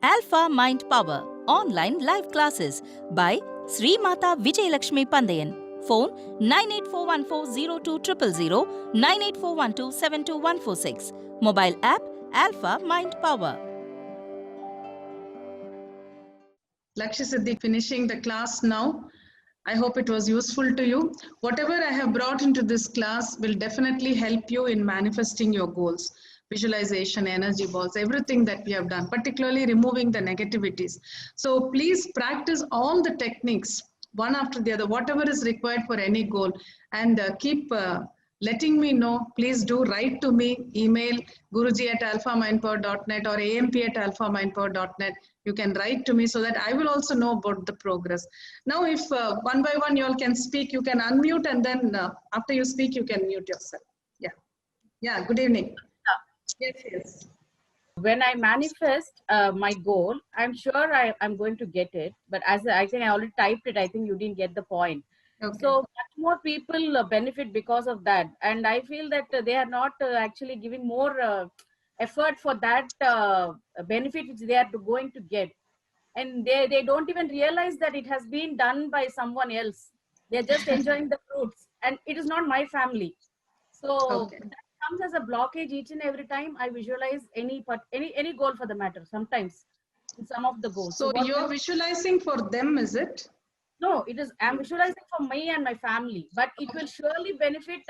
Alpha Mind Power online live classes by Sri Mata Vijayalakshmi Pandayan. Phone 9841402000, 9841272146. Mobile app Alpha Mind Power. Lakshya Siddhi finishing the class now. I hope it was useful to you. Whatever I have brought into this class will definitely help you in manifesting your goals. Visualization, energy balls, everything that we have done, particularly removing the negativities. So please practice all the techniques one after the other, whatever is required for any goal, and keep letting me know. Please do write to me, email guruji@alphamindpower.net or amp@alphamindpower.net. You can write to me so that I will also know about the progress. Now, if one by one you all can speak, you can unmute, and then after you speak, you can mute yourself. Yeah. Yeah, good evening. Yes, yes. When I manifest my goal, I'm sure I'm going to get it. But as I think I already typed it, I think you didn't get the point. Okay. So much more people benefit because of that. And I feel that they are not actually giving more effort for that benefit which they are going to get. And they don't even realize that it has been done by someone else. They're just enjoying the fruits. And it is not my family. So Okay. that comes as a blockage each and every time I visualize any goal for the matter. Sometimes in some of the goals. So you're visualizing for them, is it? No, it is. I'm visualizing for me and my family, but it will surely benefit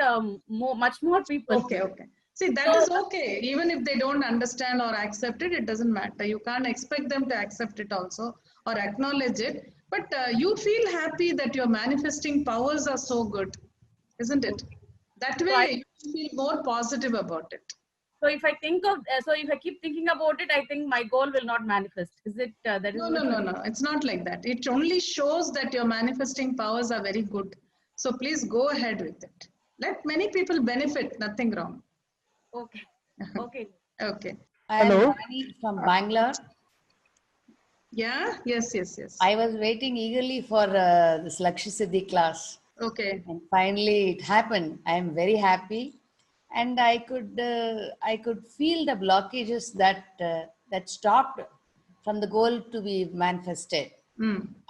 much more people. Okay, okay. See, that is okay. Even if they don't understand or accept it, it doesn't matter. You can't expect them to accept it also or acknowledge it. But you feel happy that your manifesting powers are so good, isn't it? That way you feel more positive about it. So if I think of, so if I keep thinking about it, I think my goal will not manifest. Is it that is? No. It's not like that. It only shows that your manifesting powers are very good. So please go ahead with it. Let many people benefit. Nothing wrong. Okay. Okay. Okay. I am Rani from Bangalore. Yeah. Yes. I was waiting eagerly for this Lakshya Siddhi class. Okay. And finally it happened. I am very happy. And I could feel the blockages that stopped from the goal to be manifested.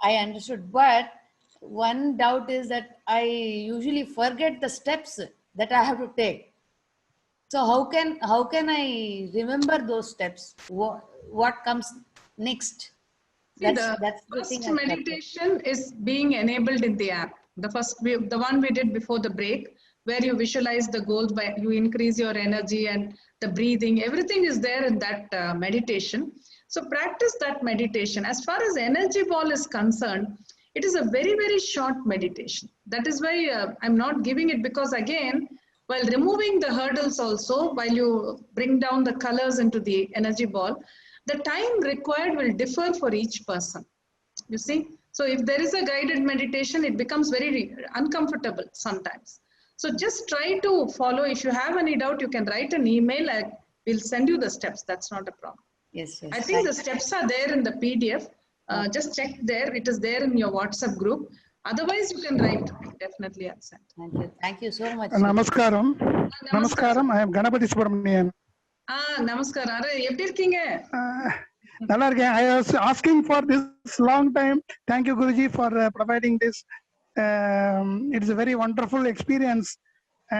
I understood, but one doubt is that I usually forget the steps that I have to take. So how can I remember those steps? What comes next? That's the first meditation is being enabled in the app. The one we did before the break, where you visualize the goals, by you increase your energy and the breathing, everything is there in that meditation. So practice that meditation. As far as energy ball is concerned, it is a very, very short meditation. That is why I'm not giving it, because again, while removing the hurdles also, while you bring down the colors into the energy ball, the time required will differ for each person. You see? So if there is a guided meditation, it becomes very uncomfortable sometimes. So just try to follow. If you have any doubt, you can write an email. We'll send you the steps. That's not a problem. Yes. I think the steps are there in the PDF. Just check there. It is there in your WhatsApp group. Otherwise, you can write to me. Definitely, I'll send. Thank you so much. Namaskaram. Namaskaram. I am Ganapati Subramanian. Namaskaram. எப்படி இருக்கீங்க? நல்லா இருக்கேன். I was asking for this long time. Thank you, Guruji, for providing this. It is a very wonderful experience,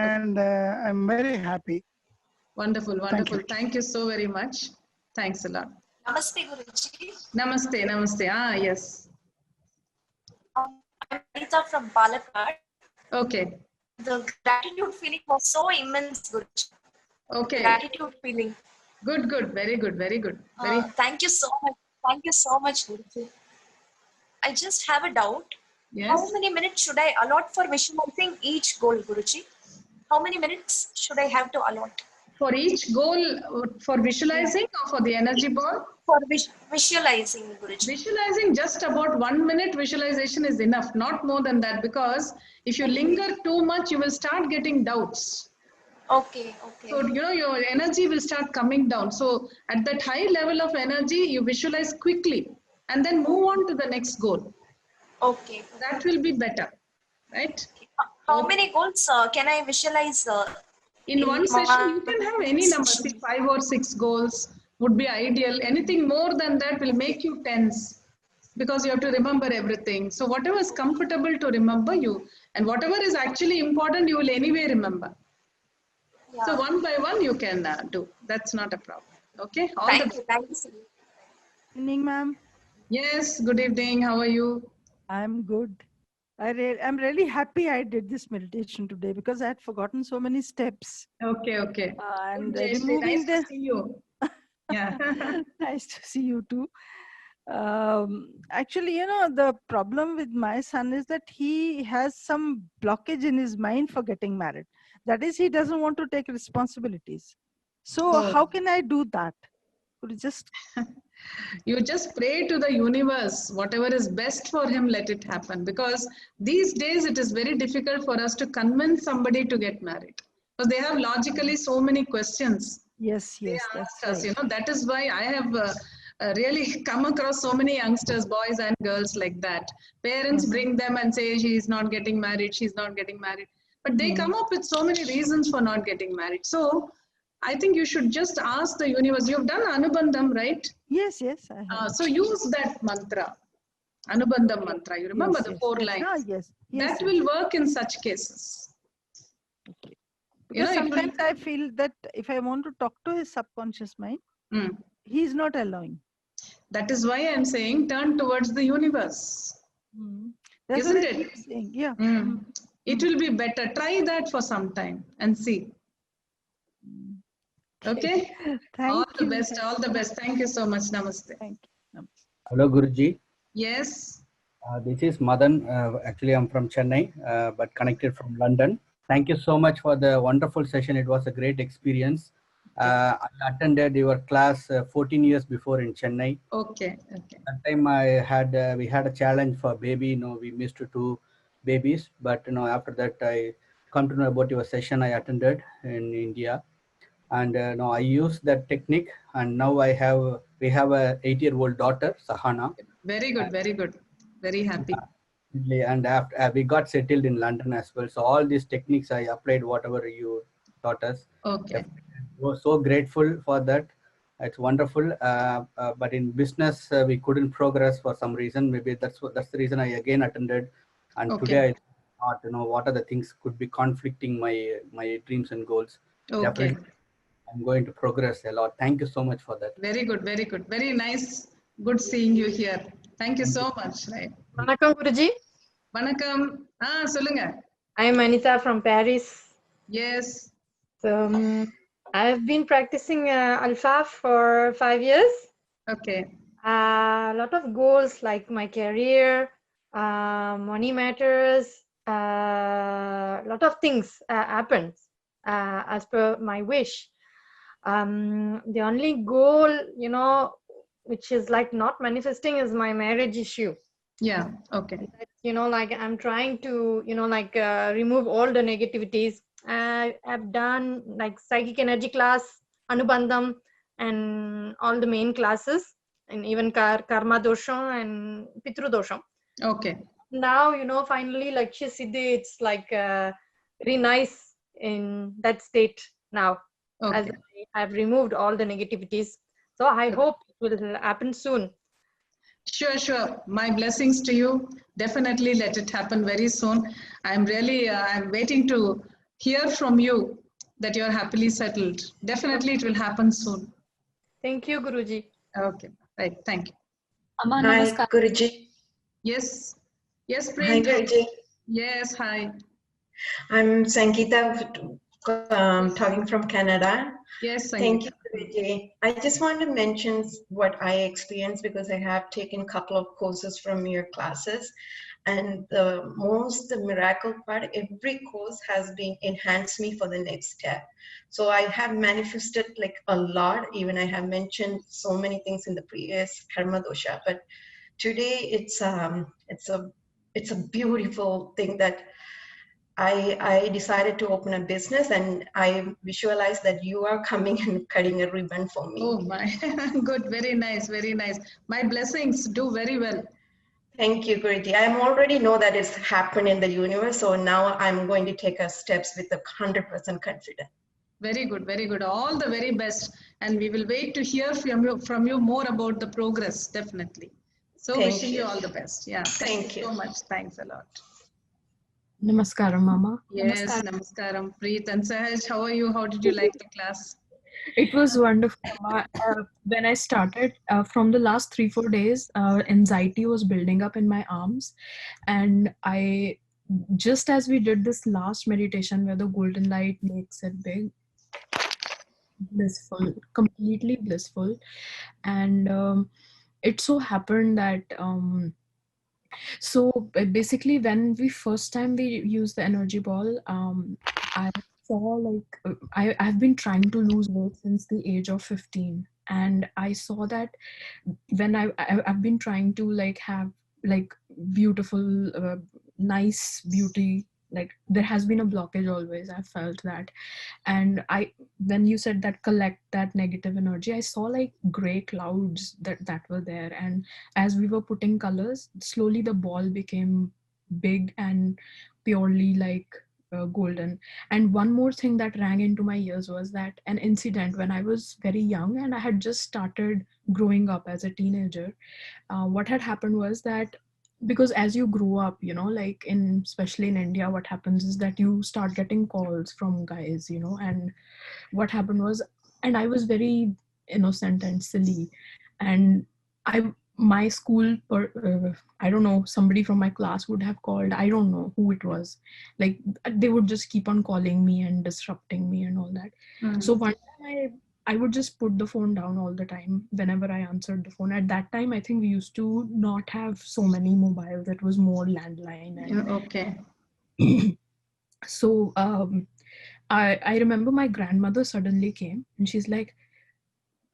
and I'm very happy. Wonderful. Thank you so very much. Thanks a lot. Namaste, Guruji. Namaste. Yes. I'm Anita from Palakkad. Okay. The gratitude feeling was so immense, Guruji. Okay. Gratitude feeling. Good. Very good. Thank you so much, Guruji. I just have a doubt. Yes. How many minutes should I allot for visualizing each goal, Guruji? How many minutes should I have to allot? For each goal, for visualizing or for the energy ball? For visualizing, Guruji. Visualizing, just about 1 minute visualization is enough, not more than that, because if you linger too much, you will start getting doubts. Okay. So, your energy will start coming down. So, at that high level of energy, you visualize quickly and then move on to the next goal. Okay. That will be better, right? How many goals can I visualize? In one session, you can have any number, 5 or 6 goals, would be ideal. Anything more than that will make you tense because you have to remember everything. So whatever is comfortable to remember you, and whatever is actually important, you will anyway remember. So Yeah. one by one you can do. That's not a problem. Okay. All the Thank you. Thank you, sir. Evening, ma'am. Yes. Good evening. How are you? I'm good. I'm really happy I did this meditation today because I had forgotten so many steps. Okay. Okay. And Good, Jayashree. removing Nice to the. see you. Yeah. Nice to see you too. Actually, the problem with my son is that he has some blockage in his mind for getting married. That is, he doesn't want to take responsibilities. So, Oh. how can I do that? Could you just. You just pray to the universe, whatever is best for him, let it happen. Because these days it is very difficult for us to convince somebody to get married. Because they have logically so many questions. Yes, They yes, ask that's us, right. that is why I have really come across so many youngsters, boys and girls like that. Parents bring them and say, she's not getting married, she's not getting married. But they come up with so many reasons for not getting married. So I think you should just ask the universe. You've done Anubandham, right? Yes, yes, I have. So use that mantra, Anubandham mantra. You remember Yes, the yes, 4 yes. lines? Ah, yes, yes, That yes. will work in such cases. Okay. You Because know, it will- sometimes I feel that if I want to talk to his subconscious mind, Mm. he's not allowing. That is why I'm saying turn towards the universe. That's Isn't what I it? keep saying. Yeah. It will be better. Try that for some time and see. Okay? Thank All the you. best. All the best. Thank you so much. Namaste. Thank you. Namaste. Hello, Guruji. Yes. This is Madan. Actually, I'm from Chennai, but connected from London. Thank you so much for the wonderful session. It was a great experience. I attended your class 14 years before in Chennai. Okay. Okay. That time we had a challenge for baby. We missed 2 babies, but after that I come to know about your session. I attended in India, and I used that technique, and now we have a 8-year-old daughter, Sahana. Very good. Very good. Very happy. And after we got settled in London as well. So all these techniques I applied, whatever you taught us. Okay. We're so grateful for that. It's wonderful. But in business, we couldn't progress for some reason. Maybe that's the reason I again attended. And Okay. today I thought, what are the things could be conflicting my dreams and goals. Okay. Definitely, I'm going to progress a lot. Thank you so much for that. Very good. Very good. Very nice. Good seeing you here. Thank you so much. Right. Vanakkam Guruji. Vanakkam. Solunga. I am Anita from Paris. Yes. So, I've been practicing Alpha for 5 years. Okay. A lot of goals like my career, money matters, a lot of things happened as per my wish. The only goal, which is like not manifesting is my marriage issue. Yeah. Okay. Like I'm trying to, remove all the negativities. I've done like psychic energy class, Anubandham, and all the main classes, and even Karma Dosham and Pitru Dosham. Okay. Now, finally, like Siddhi, it's like very nice in that state now. Okay. As I've removed all the negativities. So I hope it will happen soon. Sure, sure. My blessings to you. Definitely let it happen very soon. I'm really, I'm waiting to hear from you that you're happily settled. Definitely it will happen soon. Thank you, Guruji. Okay, right. Thank you. Amma, namaskar. Guruji. Yes. Yes, Hi, Priyanka. Guruji. Yes, hi. I'm Sangeeta, talking from Canada. Yes, Sangeeta. Thank you, Guruji. I just want to mention what I experienced because I have taken a couple of courses from your classes. And the miracle part, every course has been enhanced me for the next step. So I have manifested like a lot. Even I have mentioned so many things in the previous Karma Dosha, but today it's a beautiful thing that I decided to open a business, and I visualized that you are coming and cutting a ribbon for me. Oh my, good, very nice, very nice. My blessings, do very well. Thank you, Guruji. I already know that it's happened in the universe, so now I'm going to take a steps with 100% confidence. Very good, very good. All the very best. And we will wait to hear from you more about the progress, definitely. So Thank wishing you you. all the best. Yeah, Thank you you. so much. Thanks a lot. Namaskaram, Mama. Yes, namaskaram. Preet and Sahaj, how are you? How did you like the class? It was wonderful, Mama. When I started, from the last 3-4 days, anxiety was building up in my arms. And just as we did this last meditation where the golden light makes it big, blissful, completely blissful. And it so happened that basically when we first time we used the energy ball, I saw like I've been trying to lose weight since the age of 15, and I saw that when I've been trying to like have like beautiful nice beauty, like there has been a blockage always. I felt that. And when you said that collect that negative energy, I saw like gray clouds that were there, and as we were putting colors, slowly the ball became big and purely like golden. And one more thing that rang into my ears was that an incident when I was very young and I had just started growing up as a teenager. What had happened was that, because as you grow up, you know, like especially in India, what happens is that you start getting calls from guys, you know. And what happened was, and I was very innocent and silly, and my school I don't know, somebody from my class would have called, I don't know who it was, like they would just keep on calling me and disrupting me and all that. So one time I would just put the phone down all the time whenever I answered the phone. At that time, I think we used to not have so many mobiles. It was more landline. And okay. So I remember my grandmother suddenly came and she's like,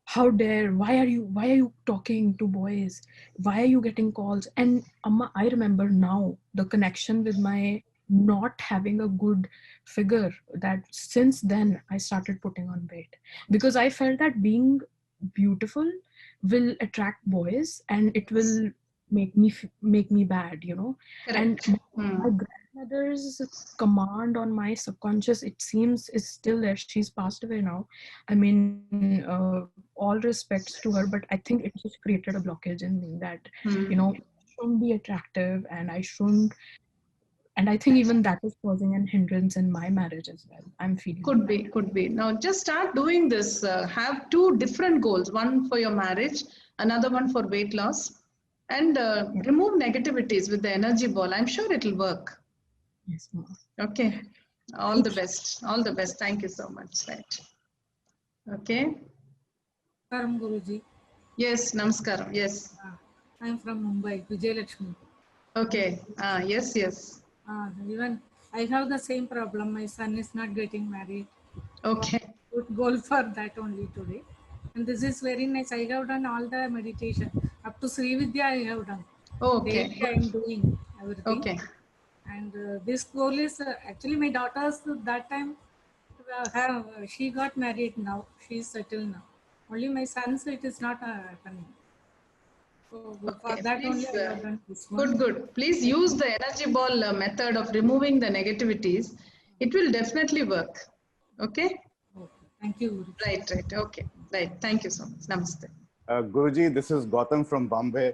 how dare, why are you talking to boys? Why are you getting calls? And Amma, I remember now the connection with my not having a good figure, that since then I started putting on weight, because I felt that being beautiful will attract boys and it will make me bad, you know. Correct. And my grandmother's command on my subconscious, it seems, is still there. She's passed away now. I mean, all respects to her, but I think it just created a blockage in me that, you know, I shouldn't be attractive and I shouldn't. And I think even that is causing an hindrance in my marriage as well. I'm feeling. Could be. Now just start doing this. Have 2 different goals, one for your marriage, another one for weight loss, and remove negativities with the energy ball. I'm sure it'll work. Yes, ma'am. Okay. All the best. All the best. Thank you so much. Right. Okay. Namaskaram, Guruji. Yes, namaskaram. Yes. I am from Mumbai, Vijayalakshmi. Okay. Yes. Even I have the same problem. My son is not getting married. Okay. Good goal for that only today. And this is very nice. I have done all the meditation. Up to Sri Vidya I have done. Okay. Daily I am doing everything. Okay. And this goal is actually my daughters that time she got married now. She is settled now. Only my sons, it is not happening. So for that only I have done this one. Good. Please use the energy ball method of removing the negativities. It will definitely work. Okay? Thank you, Guru. Right. Okay. Right. Thank you so much. Namaste. Guruji, this is Gautam from Bombay.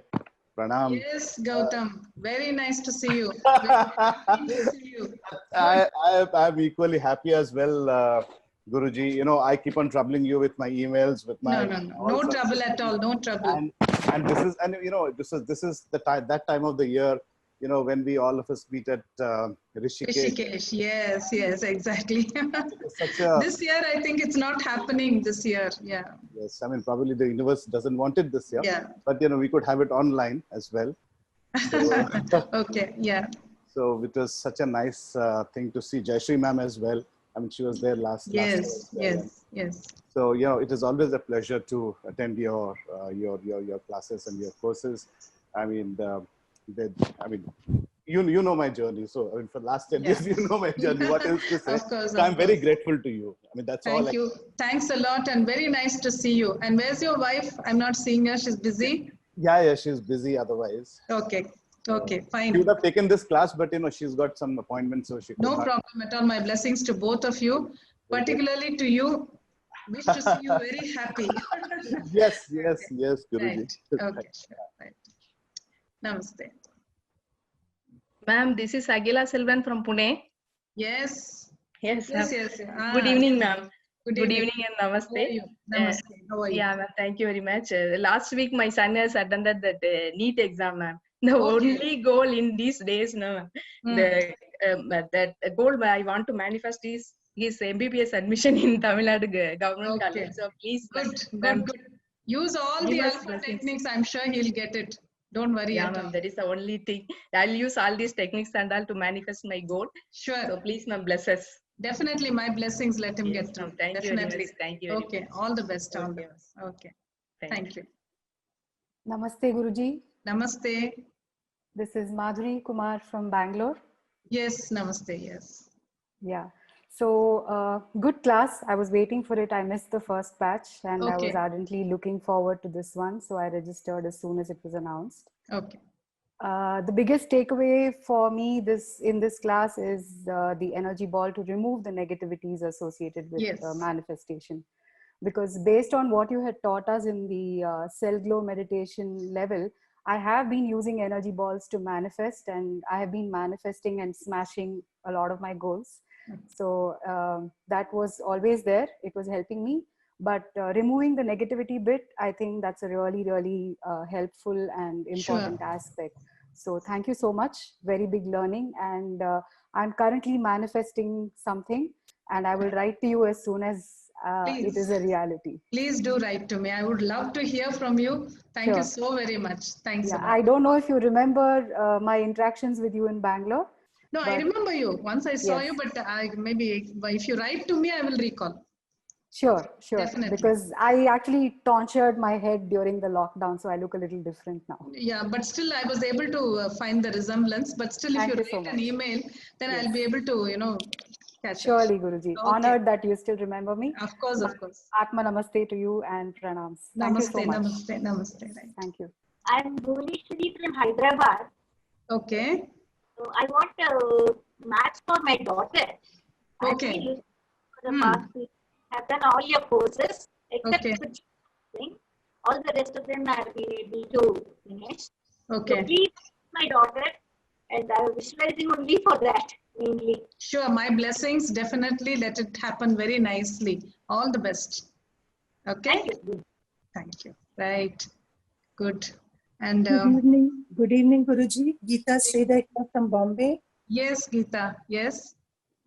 Pranam. Yes, Gautam. Very nice to see you. Very happy to see you. I'm equally happy as well, Guruji. You know, I keep on troubling you with my emails, with my no trouble at all. No trouble. And this is, and you know, this is the time, that time of the year, you know, when we all of us meet at Rishikesh. Yes, exactly. This year, I think it's not happening this year. Yeah. Yes, I mean, probably the universe doesn't want it this year. Yeah. But, you know, we could have it online as well. So, okay, yeah. So it was such a nice thing to see Jayashree ma'am as well. I mean, she was there last year. Yes. So, you know, it is always a pleasure to attend your classes and your courses. I mean, you know my journey. So, I mean, for the last 10 years, you know my journey. What else to say? Of course, so I'm very grateful to you. I mean, that's all. Thank you. Thanks a lot, and very nice to see you. And where's your wife? I'm not seeing her. She's busy. Yeah, she's busy otherwise. Okay, fine. She would have taken this class, but you know, she's got some appointments, so she could No not. problem at all. My blessings to both of you. particularly to you. Wish to see you very happy. Yes, Guruji. Right. Okay, sure. Right. Namaste. Ma'am, this is Agila Selvan from Pune. Yes. Yes, Yes, ma'am. yes. Good evening, ma'am. Good Good evening. evening and How are namaste. you? Namaste. How are you? Yeah, ma'am. Thank you very much. Last week, my son has attended the NEET exam, ma'am. The only goal in these days, no, ma'am, that goal I want to manifest is his MBBS admission in Tamil Nadu Government College. So please, Good. Use all the alpha techniques. I'm sure he'll get it. Don't worry Yeah, at ma'am. all. That is the only thing. I'll use all these techniques and all to manifest my goal. Sure. So please, ma'am, bless us. Definitely, my blessings. Let him Yes, get through. ma'am. Thank you very Definitely. much. Thank you very Okay. much. All the best. All the Okay. best. Okay. Thank you. Namaste, Guruji. Namaste. This is Madhuri Kumar from Bangalore. Yes, namaste. Yes. Yeah. So, good class. I was waiting for it. I missed the first batch and I was Okay. ardently looking forward to this one. So, I registered as soon as it was announced. Okay. The biggest takeaway for me in this class is the energy ball to remove the negativities associated with Yes. manifestation. Because based on what you had taught us in the cell glow meditation level, I have been using energy balls to manifest, and I have been manifesting and smashing a lot of my goals. So that was always there. It was helping me. But removing the negativity bit, I think that's a really, really helpful and important aspect. So thank you so much. Very big learning. And I'm currently manifesting something, and I will write to you as soon as it is a reality. Please do write to me. I would love to hear from you. Thank you so very much. Thanks a lot. I don't know if you remember my interactions with you in Bangalore. No, I remember you. Once I saw Yes. you, but maybe if you write to me, I will recall. Sure. Definitely. Because I actually tonsured my head during the lockdown, so I look a little different now. Yeah, but still I was able to find the resemblance. But still, if you write an email, then I'll be able to, catch Surely, it. Guruji. Okay. Honored that you still remember me. Of course, of course. Atma Namaste to you and pranams. Thank you so Namaste, much. namaste. Right. Thank you. I'm Bhuvneshwari from Hyderabad. Okay. So I want maths for my daughter. Okay. For the past week, I've done all your courses except for thing. All the rest of them I've been able to finish. Okay. So please, my daughter, and I'm visualizing only for that mainly. Sure, my blessings. Definitely let it happen very nicely. All the best. Okay. Thank you. Right. Good. And Good evening, Guruji. Geeta Sridhar from Bombay. Yes, Geeta. Yes.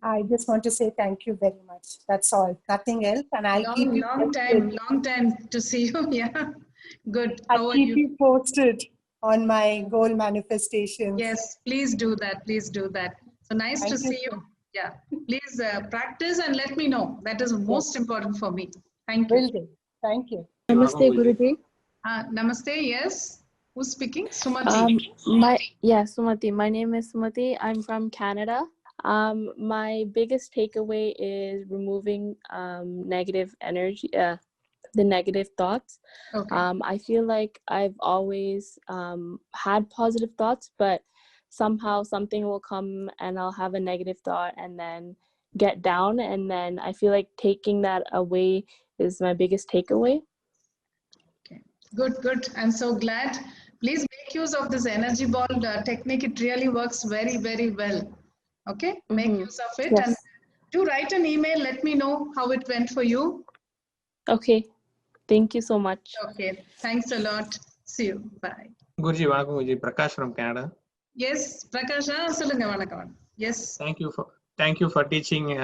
I just want to say thank you very much. That's all. Nothing else. And I'll keep you long time to see you. Yeah. Good. I'll keep you posted on my goal manifestations. Yes, please do that. Please do that. So nice to see you. Yeah. Please practice and let me know. That is most important for me. Thank you. Will do. Thank you. Namaste, Guruji. Namaste. Yes. Who's speaking? Sumati. Sumati. My name is Sumati. I'm from Canada. My biggest takeaway is removing negative energy, the negative thoughts. Okay. I feel like I've always had positive thoughts, but somehow something will come and I'll have a negative thought and then get down, and then I feel like taking that away is my biggest takeaway. Okay. Good. I'm so glad. Please make use of this energy ball technique. It really works very, very well. Okay, make use of it. Yes. And do write an email. Let me know how it went for you. Okay. Thank you so much. Okay. Thanks a lot. See you. Bye. Guruji, vanakkam Guruji. Prakash from Canada. Yes, Prakash. Solunga vanakkam. Yes. Thank you for teaching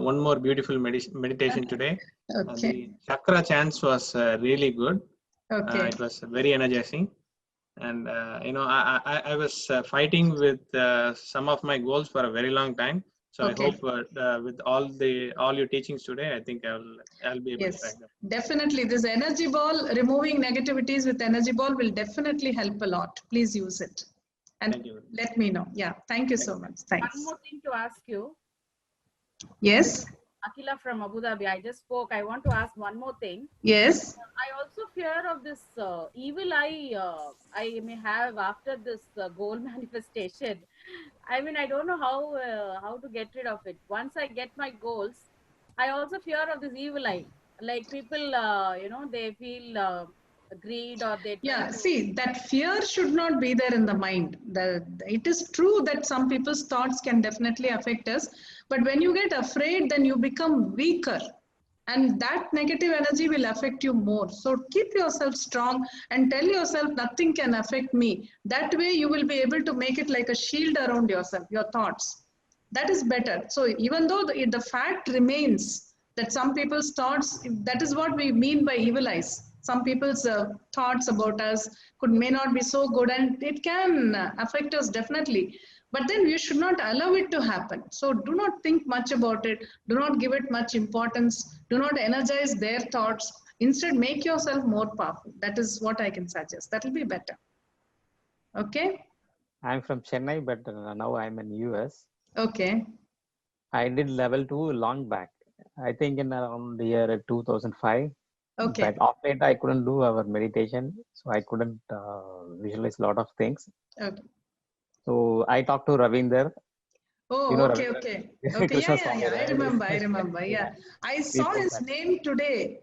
one more beautiful meditation today. Okay. The chakra chants was really good. Okay. It was very energizing. And I was fighting with some of my goals for a very long time. So Okay. I hope with all your teachings today, I think I'll be able to track them. Definitely. This energy ball, removing negativities with energy ball will definitely help a lot. Please use it. And Thank you. let me know. Yeah. Thank you so much. Thanks. One more thing to ask you. Yes. Akila from Abu Dhabi. I just spoke. I want to ask one more thing. Yes. I also fear of this evil eye I may have after this goal manifestation. I mean, I don't know how to get rid of it. Once I get my goals, I also fear of this evil eye. Like people, you know, they feel greed, or they try Yeah, to. see, that fear should not be there in the mind. It is true that some people's thoughts can definitely affect us, but when you get afraid, then you become weaker. And that negative energy will affect you more. So keep yourself strong and tell yourself nothing can affect me. That way you will be able to make it like a shield around yourself, your thoughts. That is better. So even though the fact remains that some people's thoughts, that is what we mean by evil eyes. Some people's thoughts about us may not be so good, and it can affect us definitely. But then we should not allow it to happen. So do not think much about it. Do not give it much importance. Do not energize their thoughts. Instead, make yourself more powerful. That is what I can suggest. That will be better. Okay? I'm from Chennai, but now I'm in US. Okay. I did level 2 long back. I think in around the year 2005. Okay. But of late, I couldn't do our meditation, so I couldn't visualize a lot of things. Okay. So I talked to Ravinder. Oh, you know okay, Ravinder? okay. Okay, yeah. I remember. Yeah. I saw his name today.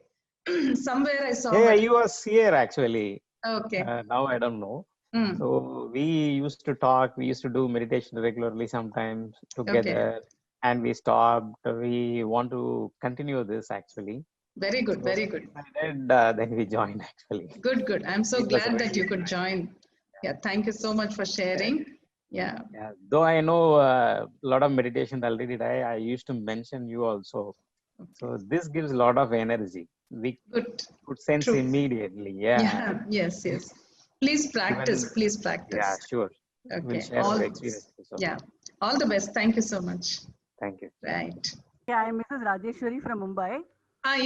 Somewhere I saw Yeah, it. he was here actually. Okay. Now I don't know. Mm. So we used to talk, we used to do meditation regularly sometimes together, and we stopped. We want to continue this actually. Very good, very good. And then we joined actually. Good, good. I'm so It was glad that very you could join. Yeah, thank you so much for sharing. Yeah. Yeah, though I know a lot of meditation already, I used to mention you also. So this gives a lot of energy. We could sense True. immediately. Yeah. Yes. Please practice. Please practice. Yeah, sure. We'll Okay. share our experiences. Yeah. All the best. Thank you so much. Thank you. Right. Yeah, I'm Mrs. Rajeshwari from Mumbai.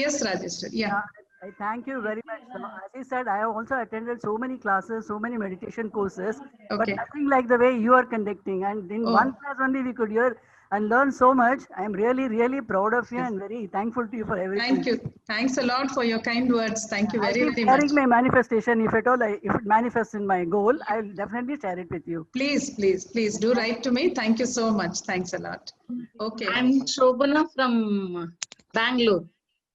Yes, Rajeshwari. Yeah. I thank you very much. So, as I said, I have also attended so many classes, so many meditation courses, but nothing like the way you are conducting. And in one class only we could hear and learn so much. I'm really, really proud of you and very thankful to you for everything. Thank you. Thanks a lot for your kind words. Thank you very, I'll be very much. sharing my manifestation. If at all, if it manifests in my goal, I'll definitely share it with you. Please do write to me. Thank you so much. Thanks a lot. Okay. I'm Shobana from Bangalore.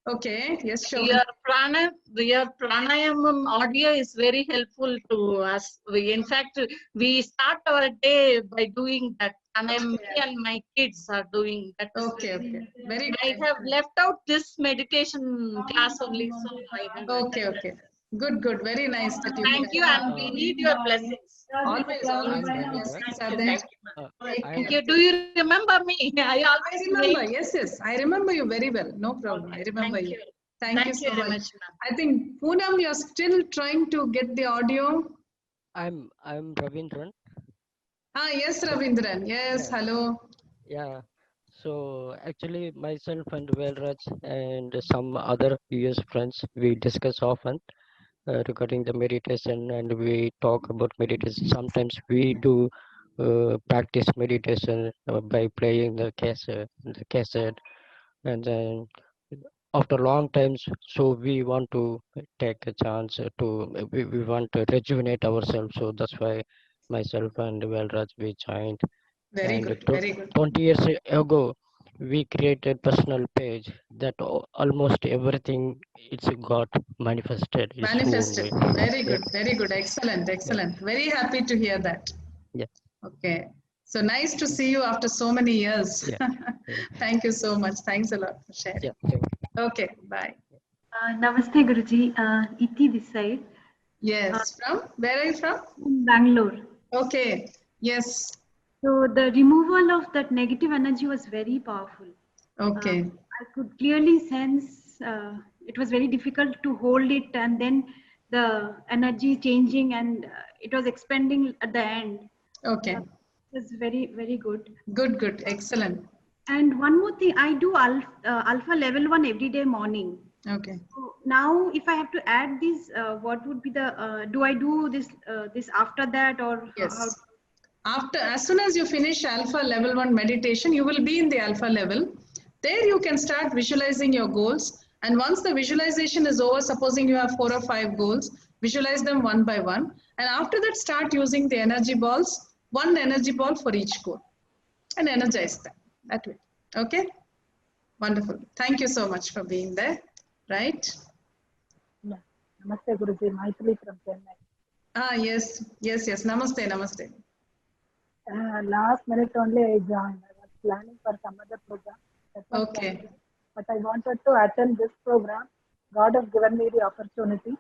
Okay. Yes, sure. Your pranayama audio is very helpful to us. In fact, we start our day by doing that. And me and my kids are doing that. Okay. Very good. I have left out this meditation class only. So I have Okay. Good. Very nice that you. Thank you, and we need your blessings. Always my blessings are there. Thank you. Do you remember me? I always remember. wait. Yes. I remember you very well. No problem. I remember you. Thank you so very much. I think Poonam, you're still trying to get the audio. I'm Ravindran. Yes, Ravindran. Yes, hello. Yeah. So actually, myself and Velraj and some other US friends, we discuss often regarding the meditation, and we talk about meditation. Sometimes we do practice meditation by playing the cassette, and then after long times, so we want to take a chance to we want to rejuvenate ourselves. So that's why myself and Velraj we joined. Very good. 20 years ago, we created personal page that almost everything it's got manifested. Manifested. Very good. Excellent. Very happy to hear that. Yeah. Okay. So nice to see you after so many years. Yeah. Thank you so much. Thanks a lot for sharing. Yeah. Okay. Bye. Namaste Guruji. Iti this side. Yes. From? Where are you from? Bangalore. Okay. Yes. So the removal of that negative energy was very powerful. Okay. I could clearly sense it was very difficult to hold it, and then the energy changing, and it was expanding at the end. Okay. It was very, very good. Good. Excellent. And one more thing, I do alpha level 1 every day morning. Okay. So now, if I have to add this, what would be the? Do I do this after that, or yes? As soon as you finish alpha level 1 meditation, you will be in the alpha level. There you can start visualizing your goals. And once the visualization is over, supposing you have 4 or 5 goals, visualize them one by one. And after that, start using the energy balls, 1 energy ball for each goal, and energize them that way. Okay? Wonderful. Thank you so much for being there. Right? Namaste, Guruji. Maithili from Chennai. Yes. Namaste, namaste. Last minute only I joined. I was planning for some other program. Okay. But I wanted to attend this program. God has given me the opportunity.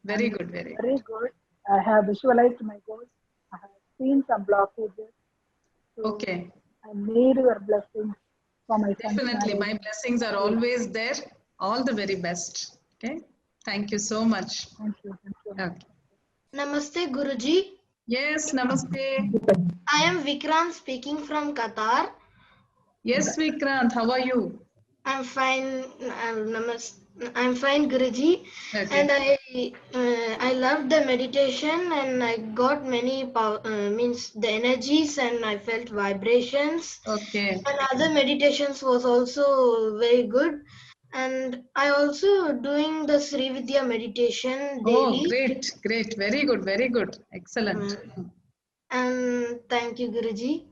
Very good, very good. I have visualized my goals. I have seen some blockages. So okay. I need your blessings for my Definitely. My blessings are always there. All the very best. Okay. Thank you so much. Thank you. Okay. Namaste, Guruji. Yes, namaste. I am Vikrant speaking from Qatar. Yes, Vikrant. How are you? I'm fine. I'm fine, Guruji. Okay. And I loved the meditation, and I got many means the energies, and I felt vibrations. Okay. And other meditations was also very good. And I also doing the Sri Vidya meditation daily. Oh, great. Very good. Excellent. And thank you, Guruji.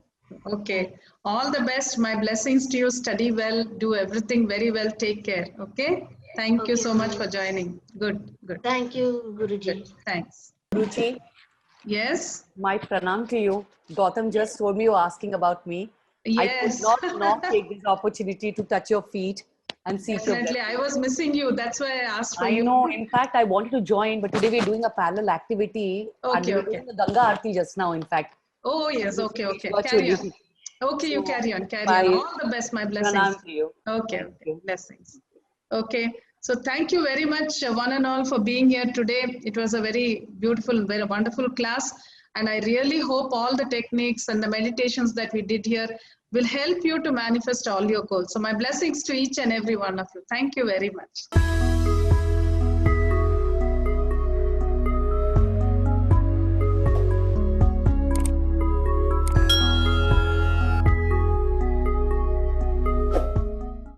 Okay. All the best. My blessings to you. Study well. Do everything very well. Take care. Okay. Thank you so much for joining. Good. Thank you, Guruji. Good. Thanks. Guruji. Yes. My pranam to you. Gautam just told me you're asking about me. Yes. I could not take this opportunity to touch your feet and see your Definitely. I was missing you. That's why I asked for you. I know. In fact, I wanted to join, but today we're doing a parallel activity. And we're doing the Ganga Aarti just now, in fact. Oh, yes. Okay. Virtually. Carry on. Okay, you carry on. All the best. My blessings. Pranam to you. Okay. Blessings. Okay. So thank you very much, one and all, for being here today. It was a very beautiful, very wonderful class. And I really hope all the techniques and the meditations that we did here will help you to manifest all your goals. So my blessings to each and every one of you. Thank you very much.